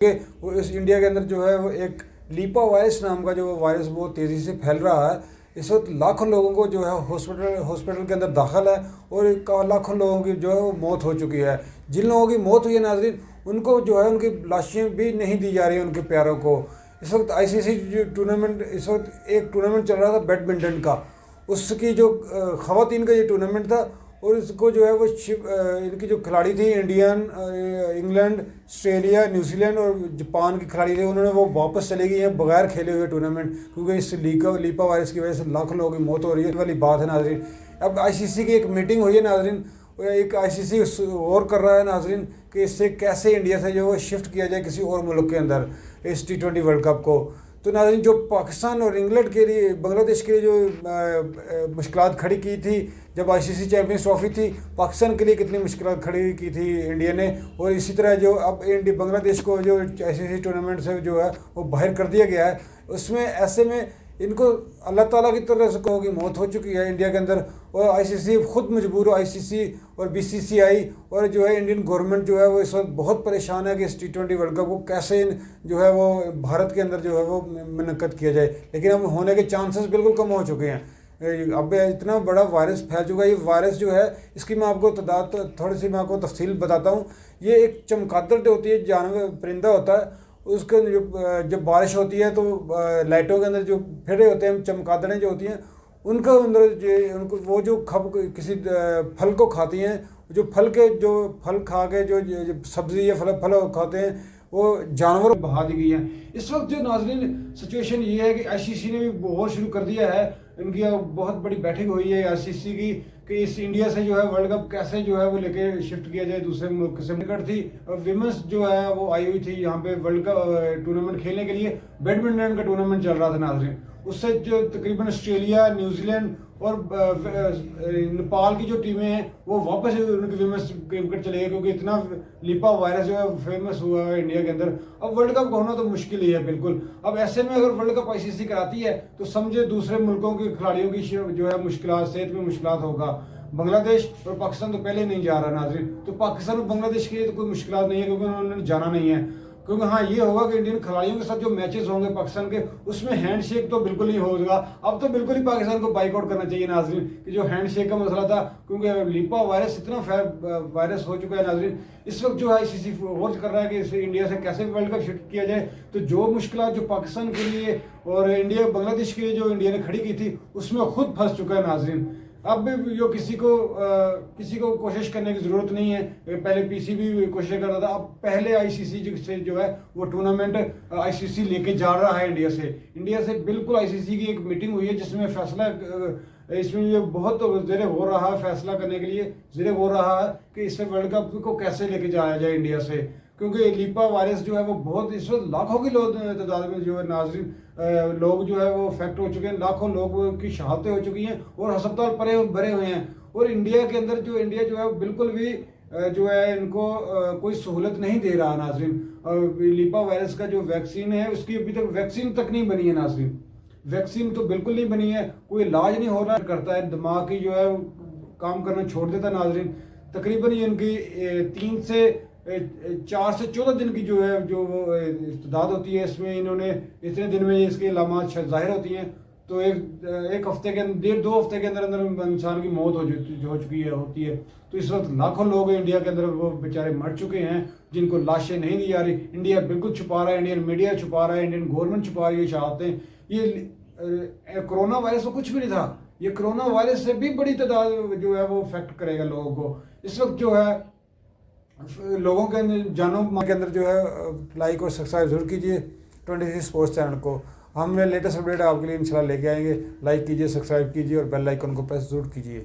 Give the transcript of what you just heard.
कि वो इस इंडिया के अंदर जो है वो एक लीपा वायरस नाम का जो वायरस बहुत तेज़ी से फैल रहा है। इस वक्त लाखों लोगों को जो है हॉस्पिटल के अंदर दाखिल है और लाखों लोगों की जो है वो मौत हो चुकी है। जिन लोगों की मौत हुई है नाजरीन, उनको जो है उनकी लाशें भी नहीं दी जा रही हैं उनके प्यारों को। इस वक्त आईसीसी जो टूर्नामेंट, इस वक्त एक टूर्नामेंट चल रहा था बैडमिंटन का, उसकी जो ख़वातीन का ये टूर्नामेंट था और इसको जो है वो इनकी जो खिलाड़ी थी इंडियन, इंग्लैंड, ऑस्ट्रेलिया, न्यूजीलैंड और जापान की खिलाड़ी थे, उन्होंने वो वापस चले गई हैं बगैर खेले हुए टूर्नामेंट, क्योंकि इस लीपा वायरस की वजह से लाखों लोगों की मौत हो रही है वाली बात है नाजरीन। अब आईसीसी की एक मीटिंग हुई है नाजरीन, एक आईसीसी और कर रहा है नाजरीन कि इससे कैसे इंडिया से जो है शिफ्ट किया जाए किसी और मुल्क के अंदर इस T20 वर्ल्ड कप को। तो नाज़रीन, जो पाकिस्तान और इंग्लैंड के लिए, बांग्लादेश के लिए जो मुश्किलात खड़ी की थी जब आईसीसी चैम्पियंस ट्रॉफी थी, पाकिस्तान के लिए कितनी मुश्किलात खड़ी की थी इंडिया ने, और इसी तरह जो अब बांग्लादेश को जो आईसीसी टूर्नामेंट से जो है वो बाहर कर दिया गया है, उसमें ऐसे में इनको अल्लाह ताला की तरफ से की मौत हो चुकी है इंडिया के अंदर, और आईसीसी खुद मजबूर हो, आईसीसी और बीसीसीआई और जो है इंडियन गवर्नमेंट जो है वो इस वक्त बहुत परेशान है कि इस T20 वर्ल्ड कप को कैसे जो है वो भारत के अंदर जो है वो मुनक्कद किया जाए। लेकिन अब होने के चांसेस बिल्कुल कम हो चुके हैं। अब इतना बड़ा वायरस फैल चुका है। ये वायरस जो है इसकी मैं आपको थोड़ी सी मैं आपको तफसील बताता हूँ। ये एक चमगादड़ होती है, जानवर परिंदा होता है, उसके जब बारिश होती है तो लाइटों के अंदर जो फिरे होते हैं चमगादड़ें जो होती हैं, उनका अंदर जो उनको वो जो किसी फल को खाती हैं, जो फल खा के जो सब्ज़ी या फल खाते हैं, वो जानवर बहा दी गई हैं। इस वक्त जो नाज़रीन सिचुएशन ये है कि आईसीसी ने भी बहुत शुरू कर दिया है, इनकी बहुत बड़ी बैठक हुई है आईसीसी की कि इस इंडिया से जो है वर्ल्ड कप कैसे जो है वो लेके शिफ्ट किया जाए दूसरे मुल्क से। टिकट थी विमेंस जो है वो आई हुई थी यहाँ पे वर्ल्ड कप टूर्नामेंट खेलने के लिए, बैडमिंटन का टूर्नामेंट चल रहा था नाज़रीन। उससे जो तकरीबन ऑस्ट्रेलिया, न्यूजीलैंड और नेपाल की जो टीमें हैं वो वापस उनकी विमेंस क्रिकेट चले गए, क्योंकि इतना लीपा वायरस जो है फेमस हुआ है इंडिया के अंदर। अब वर्ल्ड कप होना तो मुश्किल ही है बिल्कुल। अब ऐसे में अगर वर्ल्ड कप आईसीसी कराती है तो समझे दूसरे मुल्कों के खिलाड़ियों की जो है मुश्किल, सेहत में मुश्किल होगा। बांग्लादेश और पाकिस्तान तो पहले नहीं जा रहा नाज़रीन, तो पाकिस्तान और बांग्लादेश के लिए तो कोई मुश्किल नहीं है, क्योंकि उन्होंने जाना नहीं है। क्योंकि हाँ ये होगा कि इंडियन खिलाड़ियों के साथ जो मैचेस होंगे पाकिस्तान के, उसमें हैंडशेक तो बिल्कुल नहीं होगा। अब तो बिल्कुल ही पाकिस्तान को बाइकआउट करना चाहिए नाजरीन, कि जो हैंडशेक का मसला था, क्योंकि लीपा वायरस इतना वायरस हो चुका है नाजरीन। इस वक्त जो है आईसीसी फोर्स कर रहा है कि इसे इंडिया से कैसे वर्ल्ड कप शिफ्ट किया जाए। तो जो मुश्किल जो पाकिस्तान के लिए और इंडिया बांग्लादेश के लिए जो इंडिया ने खड़ी की थी, उसमें खुद फंस चुका है नाजरीन। अब जो किसी को कोशिश करने की ज़रूरत नहीं है। पहले पीसीबी कोशिश कर रहा था, अब पहले आईसीसी से जो है वो टूर्नामेंट आईसीसी लेके जा रहा है इंडिया से बिल्कुल। आईसीसी की एक मीटिंग हुई है जिसमें फैसला, इसमें ये बहुत ज़ेरे हो रहा है, फैसला करने के लिए ज़ेरे हो रहा है कि इससे वर्ल्ड कप को कैसे लेके जाया जाए इंडिया से, क्योंकि लीपा वायरस जो है वो बहुत, इस वक्त लाखों की तादाद में जो है नाज़रीन लोग जो है वो अफेक्ट हो चुके हैं, लाखों लोगों की शहादतें हो चुकी हैं और अस्पताल भरे हुए हैं। और इंडिया के अंदर इंडिया जो है बिल्कुल भी जो है इनको कोई सहूलत नहीं दे रहा नाज़रीन। लीपा वायरस का जो वैक्सीन है उसकी अभी तक वैक्सीन तक नहीं बनी है नाज़रीन, वैक्सीन तो बिल्कुल नहीं बनी है, कोई इलाज नहीं हो रहा करता है, दिमाग की जो है काम करना छोड़ देता है नाज़रीन। तकरीबन इनकी 3 से 4 से 14 दिन की जो है जो इस्तेदाद होती है, इसमें इन्होंने इतने दिन में इसकी अलामत जाहिर होती हैं, तो एक हफ्ते के अंदर, 1.5-2 हफ्ते के अंदर अंदर इंसान की मौत हो चुकी होती है। तो इस वक्त लाखों लोग इंडिया के अंदर वो बेचारे मर चुके हैं, जिनको लाशें नहीं दी जा रही। इंडिया बिल्कुल छुपा रहा है, इंडियन मीडिया छुपा रहा है, इंडियन गवर्नमेंट छुपा रही है शहादतें। ये कोरोना वायरस तो कुछ भी नहीं था, ये कोरोना वायरस से भी बड़ी तादाद जो है वो अफेक्ट करेगा लोगों को। इस वक्त जो है लोगों के जानों के अंदर जो है लाइक और सब्सक्राइब जरूर कीजिए 26 स्पोर्ट्स चैनल को। हम लेटेस्ट अपडेट आपके लिए इंशाल्लाह लेके आएंगे। लाइक कीजिए, सब्सक्राइब कीजिए और बेल आइकन को प्रेस जरूर कीजिए।